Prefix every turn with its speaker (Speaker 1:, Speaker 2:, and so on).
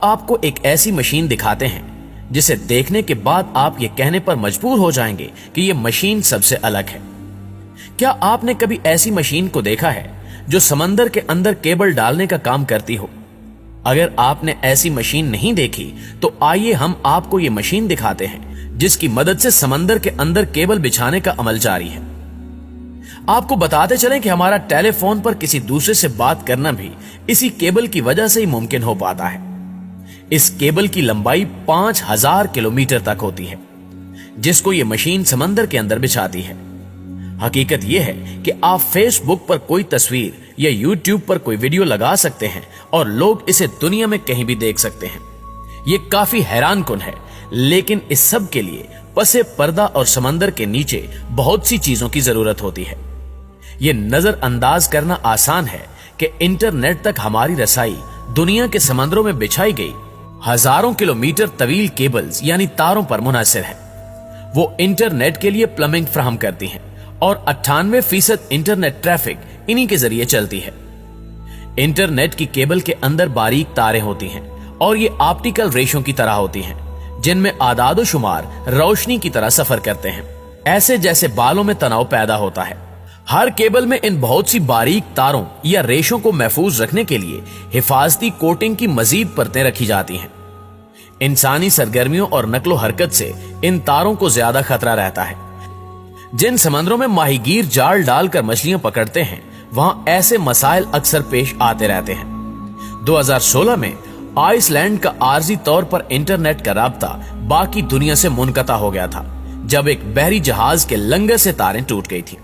Speaker 1: आपको एक ऐसी मशीन दिखाते हैं जिसे देखने के बाद आप ये कहने पर मजबूर हो जाएंगे कि ये मशीन सबसे अलग है। क्या आपने कभी ऐसी मशीन को देखा है जो समंदर के अंदर केबल डालने का काम करती हो? अगर आपने ऐसी मशीन नहीं देखी तो आइए हम आपको ये मशीन दिखाते हैं जिसकी मदद से समंदर के अंदर केबल बिछाने का अमल जारी है। आपको बताते चलें कि हमारा टेलीफोन पर किसी दूसरे से बात करना भी इसी केबल की वजह से ही मुमकिन हो पाता है। इस केबल की लंबाई 5000 किलोमीटर तक होती है, जिसको ये मशीन समंदर के अंदर बिछाती है। हकीकत यह है कि आप फेसबुक पर कोई तस्वीर या यूट्यूब पर कोई वीडियो लगा सकते हैं और लोग इसे दुनिया में कहीं भी देख सकते हैं। ये काफी हैरान कुन है, लेकिन इस सब के लिए पसे पर्दा और समंदर के नीचे बहुत सी चीजों की जरूरत होती है। ये नजरअंदाज करना आसान है कि इंटरनेट तक हमारी रसाई दुनिया के समंदरों में बिछाई गई हजारों किलोमीटर तवील केबल्स यानी तारों पर मुनहसर है। वो इंटरनेट के लिए प्लम्बिंग फ्राहम करती हैं और 98% इंटरनेट ट्रैफिक इन्हीं के जरिए चलती है। इंटरनेट की केबल के अंदर बारीक तारें होती हैं और ये ऑप्टिकल रेशों की तरह होती हैं, जिनमें आदादो शुमार रोशनी की तरह सफर करते हैं, ऐसे जैसे बालों में तनाव पैदा होता है। हर केबल में इन बहुत सी बारीक तारों या रेशों को महफूज रखने के लिए हिफाजती कोटिंग की मजीद परतें रखी जाती हैं। इंसानी सरगर्मियों और नकलो हरकत से इन तारों को ज्यादा खतरा रहता है। जिन समंदरों में माहीगीर जाल डालकर मछलियां पकड़ते हैं, वहां ऐसे मसाइल अक्सर पेश आते रहते हैं। 2016 में आइसलैंड का आर्जी तौर पर इंटरनेट का राब्ता बाकी दुनिया से मुनक़ता हो गया था, जब एक बहरी जहाज के लंगर से तारें टूट गई थी।